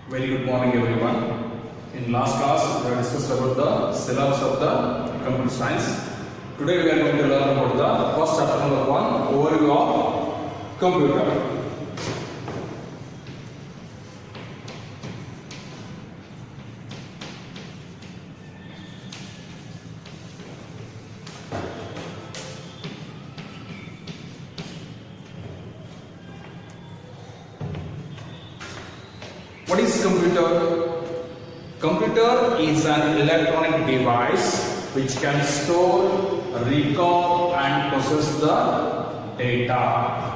Very good morning, everyone. In last class, we have discussed about the syllabus of the computer science. Today, we are going to learn about the first chapter number 1, overview of computer. What is computer? Computer is an electronic device which can store, record and process the data.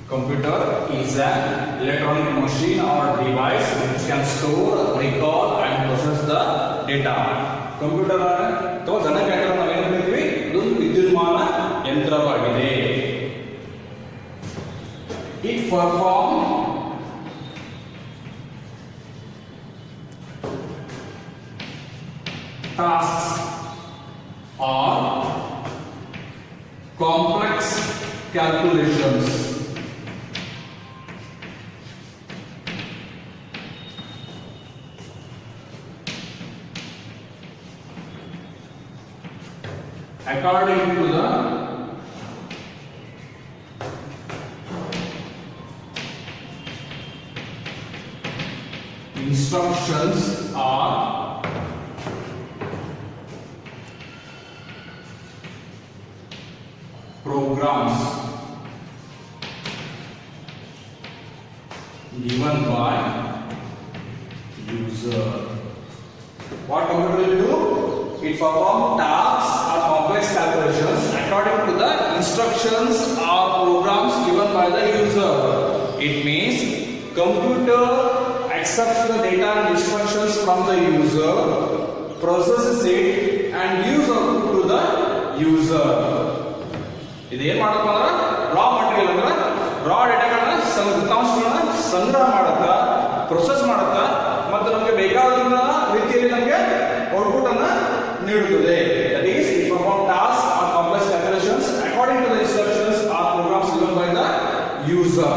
Computer is an electronic machine or device which can store, record and process the data. Computer ಅಥವಾ ಗಣಕಯಂತ್ರ ನಾವು ಏನು ಹೇಳ್ತೀವಿ? ಇದೊಂದು ವಿದ್ಯುನ್ಮಾನ ಯಂತ್ರವಾಗಿದೆ. It perform tasks or complex calculations. According to the instructions or programs given by user. What computer will do? It performs tasks or complex calculations according to the instructions or programs given by the user. It means computer accepts the data and instructions from the user, processes it and gives output to the user. ಇದು ಏನು ಮಾಡುತ್ತೆ ಅಂದ್ರೆ raw material ಅಂದ್ರೆ ರಾ ಡೇಟಾಗಳನ್ನ ದತ್ತಾಂಶಗಳನ್ನ ಸಂಗ್ರಹ ಮಾಡುತ್ತಾ process ಮಾಡುತ್ತಾ ಮತ್ತು ನಮಗೆ ಬೇಕಾದಂತ ರೀತಿಯಲ್ಲಿ ನಮಗೆ ಔಟ್ಪುಟ್ ಅನ್ನು ನೀಡುತ್ತದೆ. That is, it perform tasks or complex calculations according to the instructions or programs given by the user.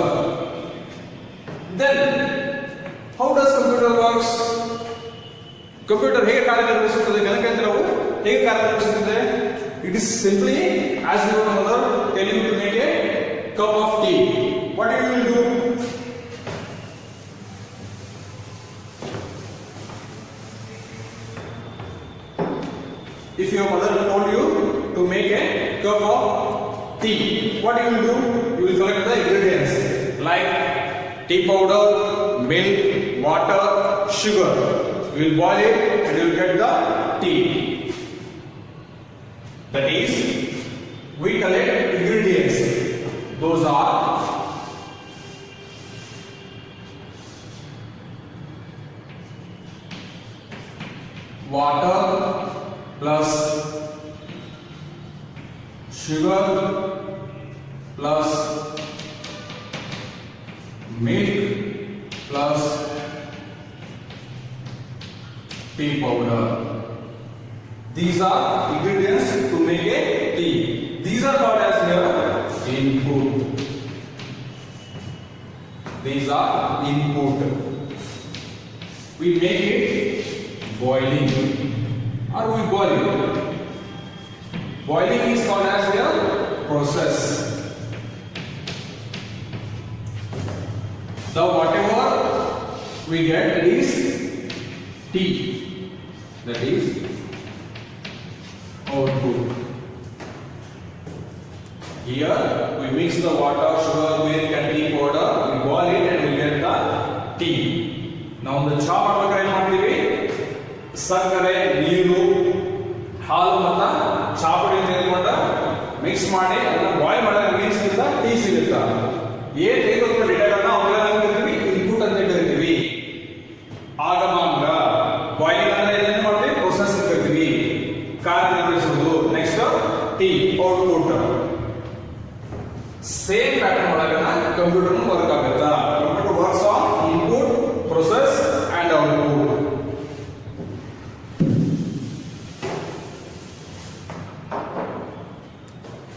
Then, how does computer works? Computer ಹೇಗೆ ಕಾರ್ಯನಿರ್ವಹಿಸುತ್ತದೆ? ಗಣಕಯಂತ್ರವು ಹೇಗೆ ಕಾರ್ಯನಿರ್ವಹಿಸುತ್ತದೆ? It is simply as your mother tell you to make a cup of tea. What you will do? If your mother told you to make a cup of tea, what you will do? You will collect the ingredients like tea powder, milk, water, sugar. You will boil it and you will get the tea. That is, we collect ingredients. Those are water plus sugar plus milk plus tea powder. These are ingredients to make a tea. These are called as your input. These are input. We make it boiling or we boil it. Boiling is called as your process. So whatever we get is tea. That is output. Here we mix the water, sugar, milk and tea powder, we boil it and we get the tea. ನಾವು ಒಂದು ಚಾ ಮಾಡ್ಬೇಕಾದ್ರೆ ಏನ್ ಮಾಡ್ತೀವಿ, ಸಕ್ಕರೆ, ನೀರು, ಹಾಲು ಮತ್ತ ಚಾ ಪುಡಿ ತೆಗೆದುಕೊಂಡ ಮಿಕ್ಸ್ ಮಾಡಿ ಅದನ್ನ ಬಾಯ್ಲ್ ಮಾಡಿದಾಗ ಏನ್ ಸಿಗುತ್ತಾ, ಟೀ ಸಿಗುತ್ತಾ. ಏನ್ ತೆಗೆದುಕೊಂಡ ಡೇಟಾಗಳನ್ನ ಅವುಗಳನ್ನ ಕರಿತೀವಿ ಇನ್ಪುಟ್ ಅಂತ ಕರಿತೀವಿ. ಆಗಮಾಂಗ ಬಾಯ್ಲಿಂಗ್ ಅಂದ್ರೆ ಏನ್ ಮಾಡ್ತೀವಿ, ಪ್ರೊಸೆಸ್ ಕರಿತೀವಿ, ಕಾರ್ಯನಿರ್ವಹಿಸುವುದು. Next the output. Same pattern ಒಳಗನ ಕಂಪ್ಯೂಟರ್ ವರ್ಕ್ ಆಗುತ್ತಾ. Computer works on input, process and output.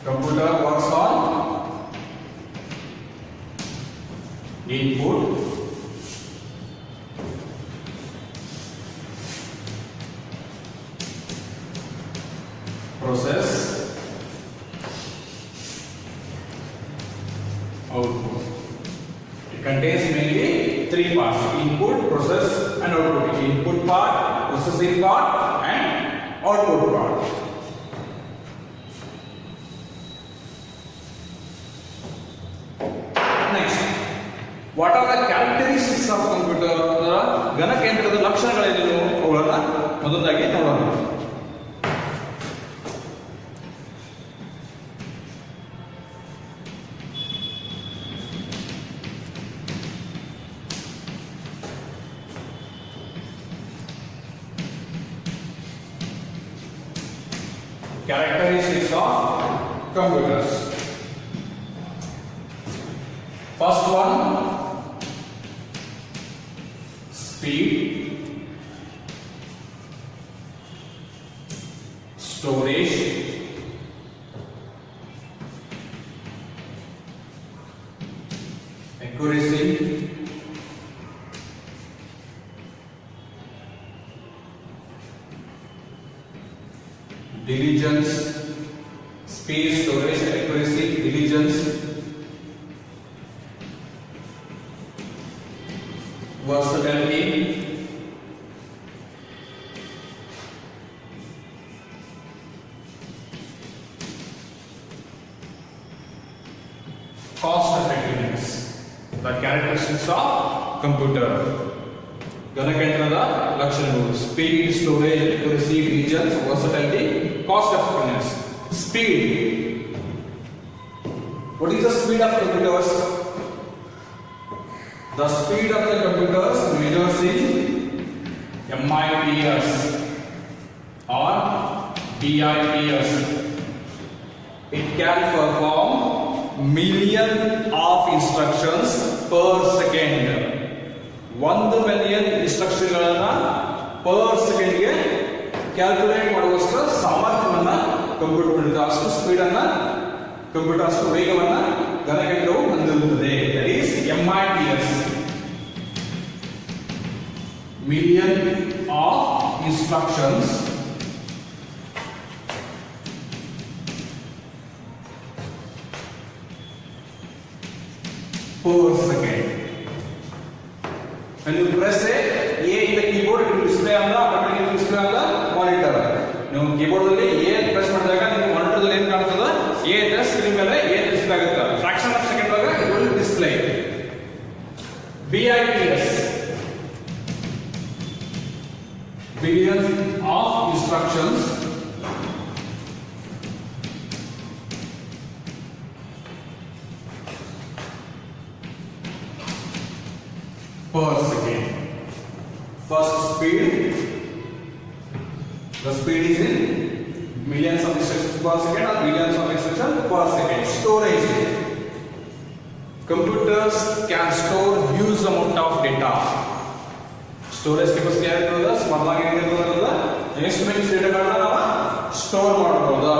Computer works on input, process, output. It contains mainly three parts: input, process and output. Input part, processing part and output part. What are the characteristics of computer? ಗಣಕಯಂತ್ರದ ಲಕ್ಷಣಗಳೇನು ಅವುಗಳನ್ನ ಮೊದಲಾಗಿ ನೋಡೋಣ. Characteristics of computers. First one, speed, storage, accuracy, diligence. Speed, storage, accuracy, diligence, versatility, cost effectiveness. The characteristics of computer. ಗಣಕಯಂತ್ರದ ಲಕ್ಷಣಗಳು: speed, storage, accuracy, diligence, versatility, cost effectiveness. Speed. What is the speed of computers? The speed of the computers measures in MIPS or BIPS. It can perform million of instructions per second. 1 million instructions per second ಗೆ calculate ಮಾಡುವಷ್ಟು ಸಾಮರ್ಥ್ಯವನ್ನು computer ಹೊಂದಿದೆ. ಅಷ್ಟು speed ಅನ್ನ computer, ಅಷ್ಟು ವೇಗವನ್ನ ಗಣಕಯಂತ್ರವು ಹೊಂದಿರುತ್ತದೆ. That is MIPS, million of instructions per second. When you press A in the keyboard, it will display on the automatic display on the monitor. ನೀವು keyboard ಅಲ್ಲಿ A ಪ್ರೆಸ್ ಮಾಡಿದಾಗ ನಿಮ್ಮ monitor ಅಲ್ಲಿ ಏನು ಕಾಣುತ್ತದೆ, A ಅಂತ ಸ್ಕ್ರೀನ್ ಮೇಲೆ A display ಆಗುತ್ತೆ. ಫ್ರಾಕ್ಷನ್ ಆಫ್ ಸೆಕೆಂಡ್ ಒಳಗೆ it will display. BIPS, billion of instructions per second. First, speed. The speed is in millions of instructions per second or billions of instructions per second. Storage. Computers can store huge amount of data. Storage capacity ಆಗಿರೋದು ಸ್ಮರಣಾಗಿ ಏನಿರೋದ್ರಿಂದ ಎಷ್ಟು many ಡೇಟಾಗಳನ್ನ ನಾವು store ಮಾಡಬಹುದು.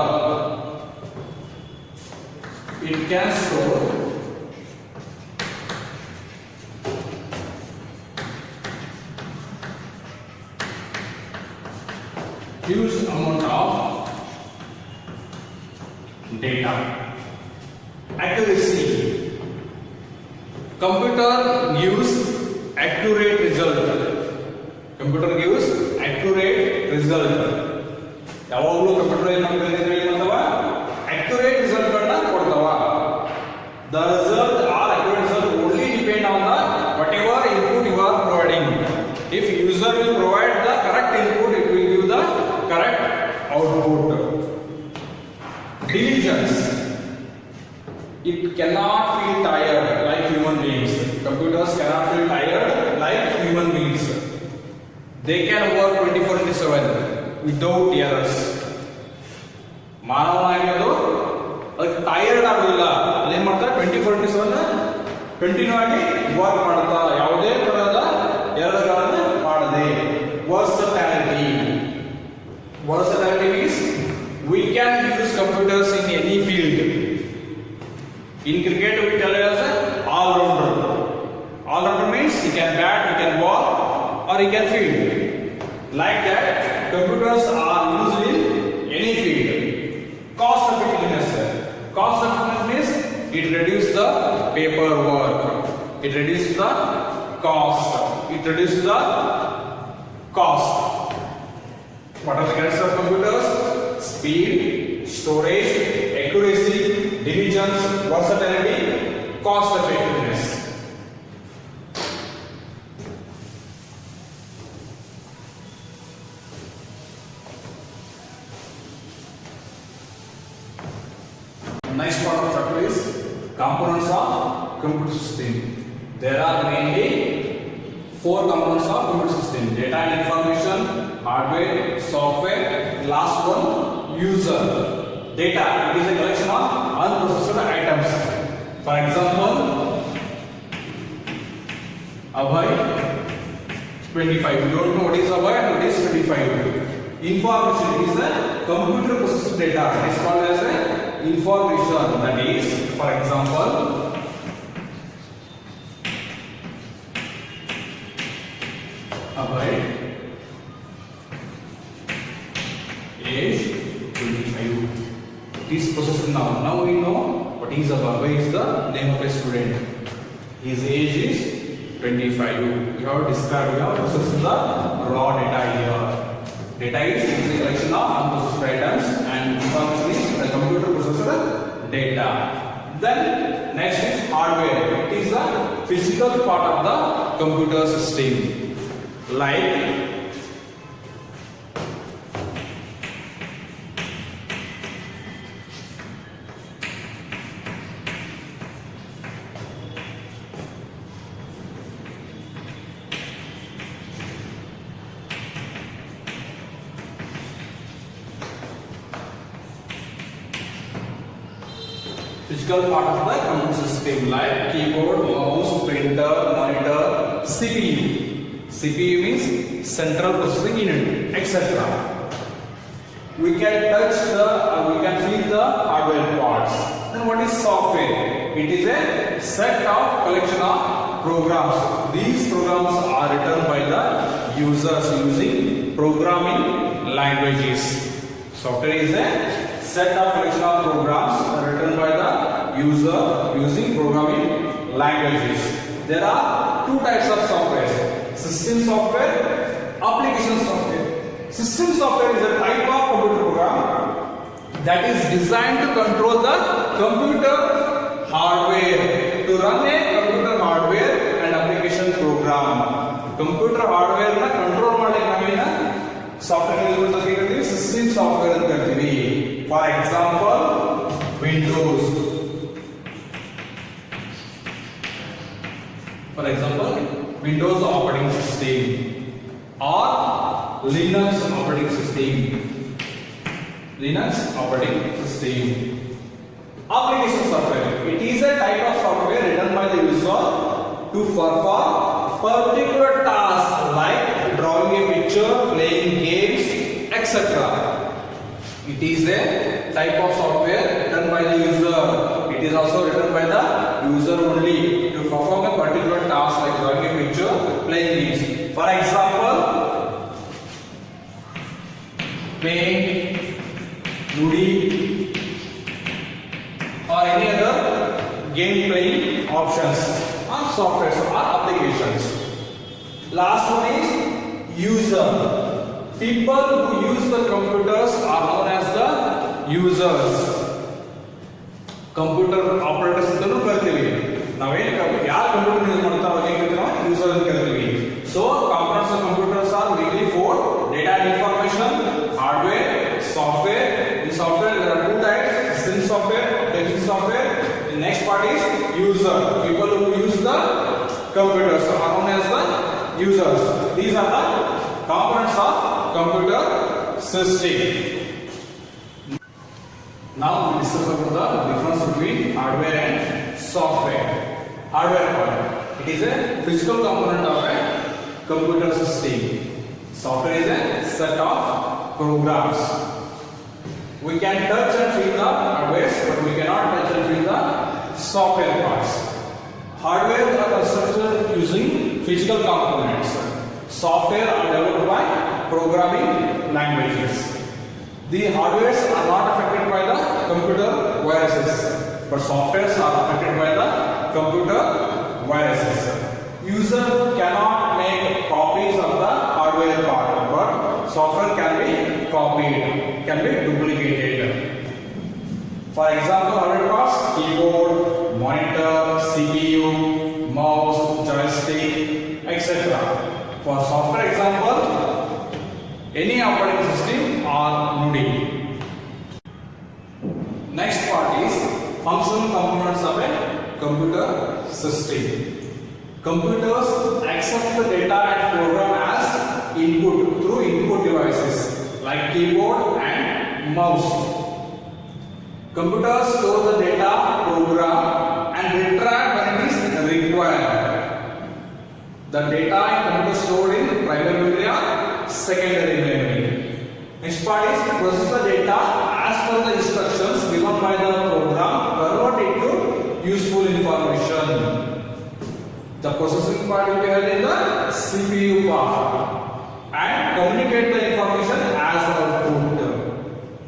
It can store huge amount of data. Accuracy. Computer gives accurate result. Computer gives accurate result. ಯಾವಾಗಲೂ computer ಏನು ಮಾಡ್ತಾವ, accurate result ಗಳನ್ನ ಕೊಡ್ತಾವ. The result or accurate result only depend on the whatever input you are providing. correct output. Diligence. It cannot feel tired like human beings. Computers cannot feel tired like human beings. They can work 24/7 without errors. ಮಾನವನಾಗಿರೋದು ಅದಕ್ಕೆ tired ಆಗೋದಿಲ್ಲ. ಅದೇನ್ ಮಾಡ್ತಾರೆ 24/7 continue ಆಗಿ work ಮಾಡ್ತಾ ಯಾವುದೇ ತರಹದ ಎರರ್ಗಳನ್ನು ಮಾಡದೆ. Versatility. Versatility means we can use computers in any field. In cricket we tell it as all-rounder. All-rounder means he can bat, he can ball, or he can field. Like that, computers are used in any field. Cost effectiveness. Cost effectiveness means it reduces the paperwork. It reduces the cost. It reduces the cost. What are the characteristics of computers? Speed, storage, accuracy, diligence, versatility, cost effectiveness. Next part of chapter is components of computer system. There are mainly 4 components of computer system: data and information, hardware, software. Last one, user. Data, it is a collection of unprocessed items. For example, Abhay 25. You don't know what is Abhay and what is 25. Information, it is a computer processed data. It is called as a information. That is, for example, Abhay age 25. It is processed now. Now we know what is Abhay is the name of a student. His age is 25. We have described, we have processed the raw data here. Data is a collection of unprocessed items and information is the computer processed data. Then next is hardware. It is the physical part of the computer system. Like physical part of the computer system, like keyboard, mouse, printer, monitor, CPU. CPU means central processing unit, etc. We can touch the, we can feel the hardware parts. Then what is software? It is a set of collection of programs. These programs are written by the users using programming languages. Software is a set of collection of programs written by the user using programming languages. There are 2 types of software: system software, application software. System software is a type of computer program that is designed to control the computer hardware, to run a computer hardware and application program. Computer hardware na control ಮಾಡಲಿಕ್ಕೆ ನಾವೇನ software use ಮಾಡ್ತೀವಿ, system software ಅಂತ ಕರಿತೀವಿ. For example, Windows. For example, Windows operating system or Linux operating system. Linux operating system. Application software. It is a type of software written by the user to perform particular tasks like drawing a picture, playing games, etc. It is a type of software written by the user. It is also written by the user only to perform a particular task like drawing a picture, playing games. For example, Paint, Nudi, or any other game playing options or software or applications. Last one is user. People who use the computers are known as the users. Computer operators ಅಂತಲೂ ಕರಿತೀವಿ. ನಾವೇನು ಯಾರು computer use ಮಾಡ್ತಾರೋ ಅವ್ರಿಗೆ ನಾವು user ಅಂತ ಕರಿತೀವಿ. So components of computers are mainly 4: data and information, hardware, users. These are the components of computer system. Now we discuss about the difference between hardware and software. Hardware part, it is a physical component of a computer system. Software is a set of programs. We can touch and feel the hardware, but we cannot touch and feel the software parts. Hardware are constructed using physical components. Software are developed by programming languages. The hardwares are not affected by the computer viruses, but softwares are affected by the computer viruses. User cannot make copies of the hardware part, but software can be copied, can be duplicated. For example, hardware parts: keyboard, monitor, CPU, mouse, joystick, etc. For software example, any operating system or NUDI. Next part is functional components of a computer system. Computers accept the data and program as input through input devices like keyboard and mouse. Computers store the data, program and retrieve when it is required. The data in computer stored in primary memory or secondary memory. Next part is process the data as per the instructions given by the program, convert it to useful information. The processing part will be held in the CPU part and communicate the information as output.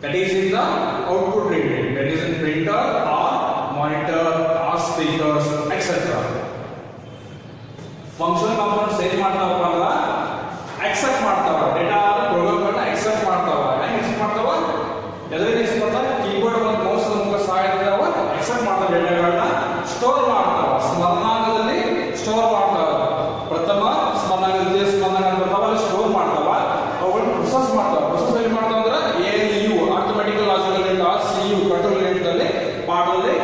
That is in the output read. That is in printer or monitor or speakers, etc. Functional components ಏನು ಮಾಡ್ತಾವಪ್ಪ ಅಂದ್ರೆ accept ಮಾಡ್ತಾವ data program accept ಮಾಡ್ತಾವ ಏನು accept ಮಾಡ್ತಾವ ಎದರಿಂದ accept ಮಾಡ್ತಾವ keyboard ಮತ್ತು mouse ಮೂಲಕ ಸಹಾಯದಿಂದ ಅವ accept ಮಾಡ್ತಾವ ಡೇಟಾಗಳನ್ನ ಸ್ಟೋರ್ ಮಾಡ್ತಾವ ಸ್ಮರಣಾಂಗದಲ್ಲಿ ಸ್ಟೋರ್ ಮಾಡ್ತಾವ ಪ್ರಥಮ ಸ್ಮರಣಾಂಗ ದ್ವಿತೀಯ ಸ್ಮರಣಾಂಗ ಅಂತ ಬರ್ತಾವ ಅಲ್ಲಿ ಸ್ಟೋರ್ ಮಾಡ್ತಾವ ಅವುಗಳನ್ನ ಪ್ರೊಸೆಸ್ ಮಾಡ್ತಾವ ಪ್ರೊಸೆಸ್ ಏನು ಮಾಡ್ತಾವ ಅಂದ್ರೆ ALU arithmetic logical unit or CU control unit ಅಲ್ಲಿ ಪಾರ್ಟ್ನಲ್ಲಿ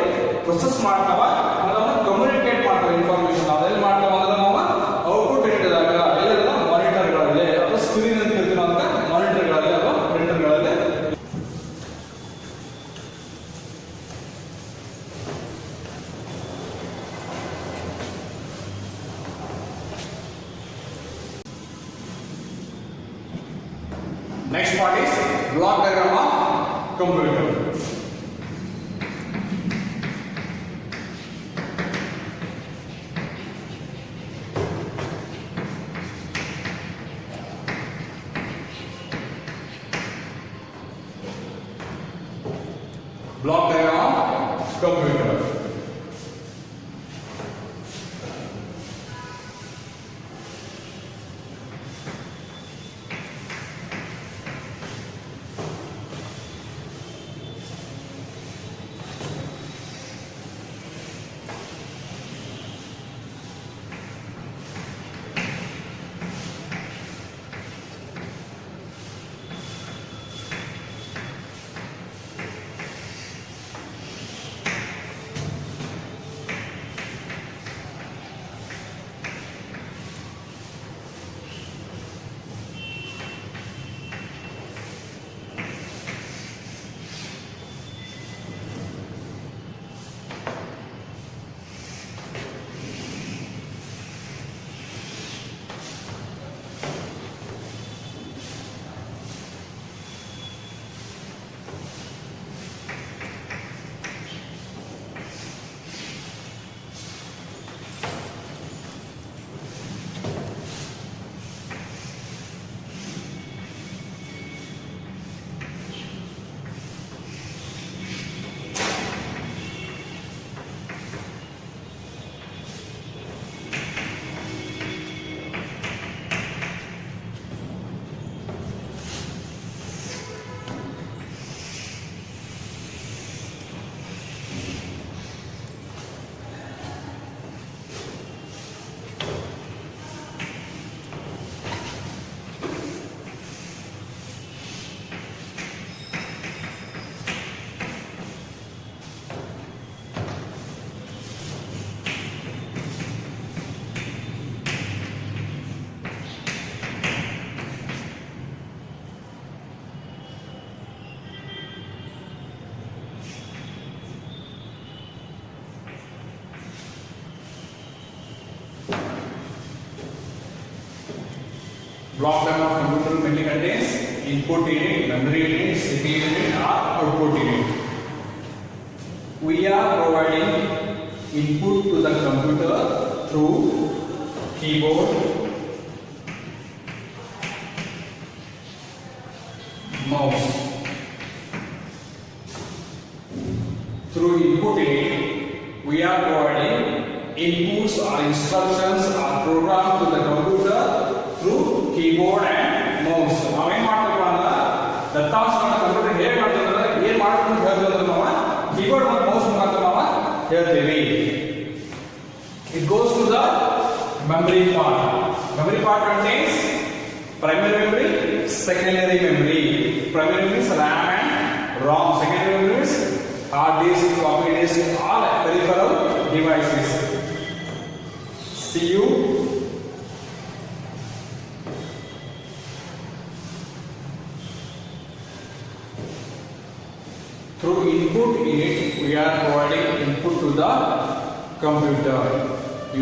ಪ್ರೊಸೆಸ್ ಮಾಡ್ತಾವ ಅದನ್ನ ಕಮ್ಯುನಿಕೇಟ್ ಮಾಡ್ತಾವ ಇನ್ಫಾರ್ಮೇಶನ್ ಅದೆಲ್ಲ ಮಾಡ್ತಾವ ಅಂದ್ರೆ ನಾವು ಔಟ್ಪುಟ್ ನೀಡಿದಾಗ ಎಲ್ಲ ಮಾನಿಟರ್ಗಳಲ್ಲಿ ಅಥವಾ ಸ್ಕ್ರೀನ್ ಅಂತ ಕರಿತೀವಿ ಅಂತ ಮಾನಿಟರ್ಗಳಲ್ಲಿ ಅಥವಾ ಪ್ರಿಂಟರ್ಗಳಲ್ಲಿ. Next part is block diagram of computer. Block diagram of computer. Block diagram of computer mainly contains input unit, memory unit, CPU unit, or output unit. We are providing input to the computer through keyboard, mouse. Through input unit, we are providing inputs or instructions or program to the computer through keyboard and mouse. ನಾವೇನ್ ಮಾಡ್ತೀವಿ ಅಂದ್ರೆ ದತ್ತಾಂಶಗಳನ್ನ computer ಹೇಗೆ ಮಾಡ್ತೀವಿ ಅಂದ್ರೆ ಏನ್ ಮಾಡಬೇಕು ಅಂತ ಹೇಳ್ತೀವಿ ನಾವು ಕೀಬೋರ್ಡ್ ಮತ್ತು ಮೌಸ್ ಮುಖಾಂತರ ನಾವು ಹೇಳ್ತೀವಿ. It goes to the memory part. Memory part contains primary memory, secondary memory. Primary memory is RAM and ROM. Secondary memory is hard disk, floppy disk, all peripheral devices. CPU, through input unit we are providing input to the computer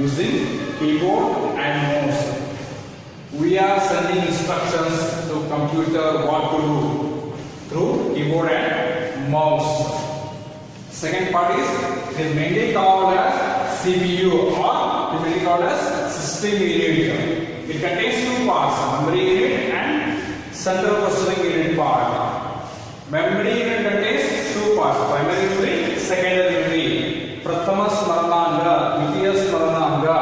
using keyboard and mouse. We are sending instructions to computer what to do through keyboard and mouse. Second part is it is mainly called as CPU or mainly called as system unit. It contains two parts, memory unit and central processing unit part. Memory unit contains two parts, primary memory, secondary memory. Prathama smarananga, Dvitiya smarananga.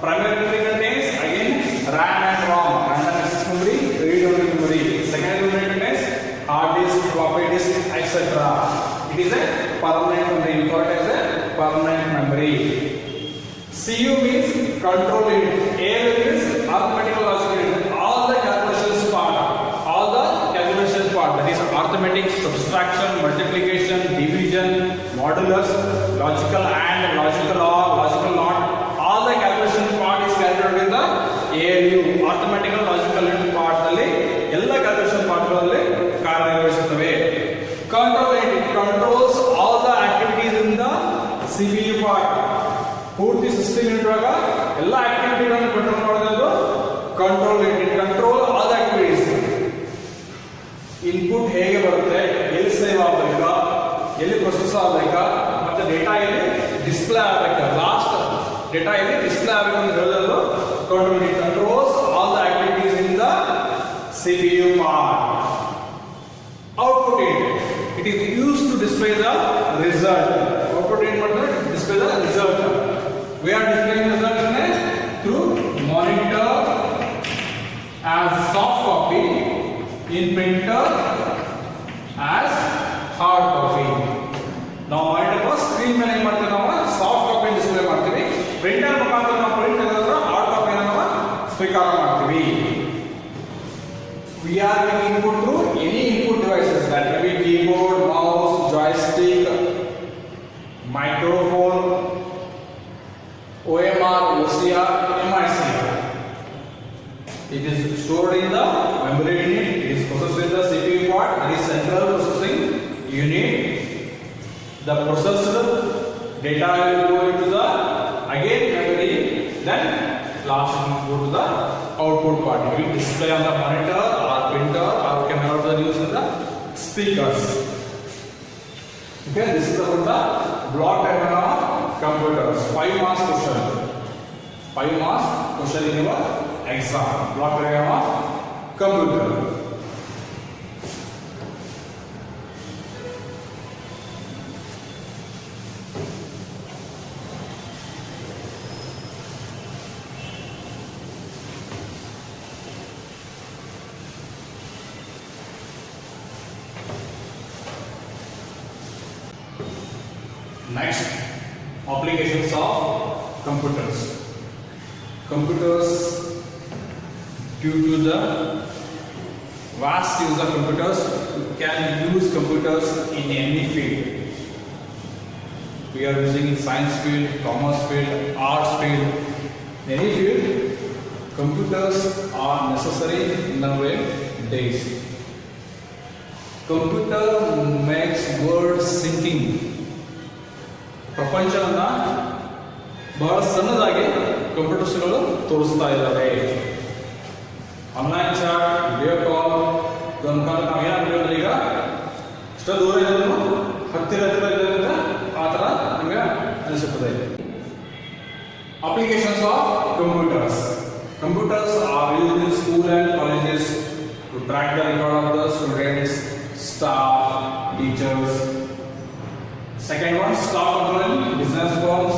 Primary memory contains again RAM and ROM, random access memory, read-only memory. Secondary memory contains hard disk, floppy disk, etc. It is a permanent memory. We call it as a permanent memory. CU means control unit. A means arithmetical logic unit. All the calculations part, that is arithmetic, subtraction, multiplication, division, modulus, logical and, logical or, logical not. All the calculation part is carried out in the ALU, arithmetical logical unit part. ಎಲ್ಲ calculation part ಗಳಲ್ಲಿ ಕಾರ್ಯನಿರ್ವಹಿಸುತ್ತವೆ. Control unit controls all the activities in the CPU part. ಪೂರ್ತಿ system unit ಒಳಗ ಎಲ್ಲ ಆಕ್ಟಿವಿಟಿಗಳನ್ನು control ಮಾಡೋದು control unit. Control all the activities. Input ಹೇಗೆ ಬರುತ್ತೆ, ಎಲ್ಲಿ ಸೇವ್ ಆಗಬೇಕಾ, ಎಲ್ಲಿ ಪ್ರೊಸೆಸ್ ಆಗಬೇಕಾ, ಮತ್ತೆ ಡೇಟಾ ಎಲ್ಲಿ ಡಿಸ್ಪ್ಲೇ ಆಗಬೇಕಾ, ಲಾಸ್ಟ್ ಡೇಟಾ ಎಲ್ಲಿ ಡಿಸ್ಪ್ಲೇ ಆಗಬೇಕು ಅಂತ ಹೇಳೋದು control unit. Controls all the activities in the CPU part. Output unit, it is used to display the result. Output unit ಮಾಡ್ತಾರೆ display the result. We are displaying the result through monitor as soft copy, in printer as hard copy. ನಾವು monitor screen ಮೇಲೆ ಏನು ಮಾಡ್ತೀವಿ, ನಾವು soft copy display ಮಾಡ್ತೀವಿ. Printer ಮುಖಾಂತರ ನಾವು print ಮಾಡಿದ್ರೆ ಹಾರ್ಡ್ ಕಾಪಿಯನ್ನು ನಾವು ಸ್ವೀಕಾರ ಮಾಡ್ತೀವಿ. We are giving input through any input devices, that may be keyboard, mouse, joystick, microphone, OMR, OCR, MICR. It is stored in the memory unit. It is processed in the CPU part, that is central processing unit. The processed data will go into the again memory, then last it will go to the output part. It will display on the monitor or printer, or can also use in the speakers. Okay, this is about the block diagram of computers. 5 marks question. 5 marks question in your exam. Block diagram of computer. Next, applications of computers. Computers, due to the vast use of computers, you can use computers in any field. We are using in science field, commerce field, arts field, any field. Computers are necessary in our days. Computer makes world thinking. ಪ್ರಪಂಚವನ್ನ ಬಹಳ ಸಣ್ಣದಾಗಿ ಕಂಪ್ಯೂಟರ್ಸ್ಗಳು ತೋರಿಸ್ತಾ ಇದ್ದಾರೆ. Online chat, video call ಇದರ ಮುಖಾಂತರ ನಾವು ಏನಾಗ್ತೀವಿ ಅಂದ್ರೆ ಈಗ ಇಷ್ಟ ದೂರ ಇರೋದು ಹತ್ತಿರ ಇರೋದ್ರಿಂದ ಆ ಥರ ನಮಗೆ ಅನಿಸುತ್ತದೆ. Applications of computers. Computers are used in school and colleges to track the record of the students, staff, teachers. Second one, stock control in business firms.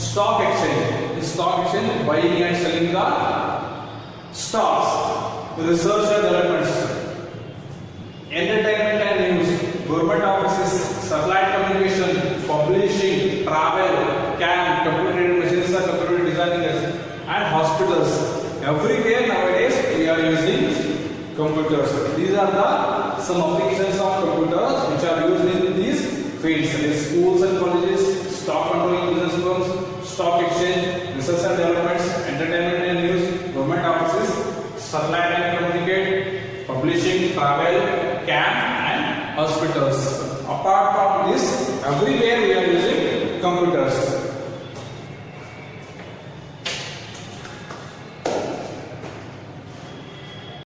Stock exchange. In stock exchange, buying and selling the stocks. Research and development system. Entertainment and news. Government offices, satellite communication, publishing, travel, camp, computer machines are computer designing and hospitals. Everywhere nowadays we are using computers. These are the some applications of computers which are used in these fields, in schools and colleges, stock controlling business firms, stock exchange, research and developments, entertainment and news, government offices, satellite and communicate, publishing, travel, camp and hospitals. Apart from this, everywhere we are using computers.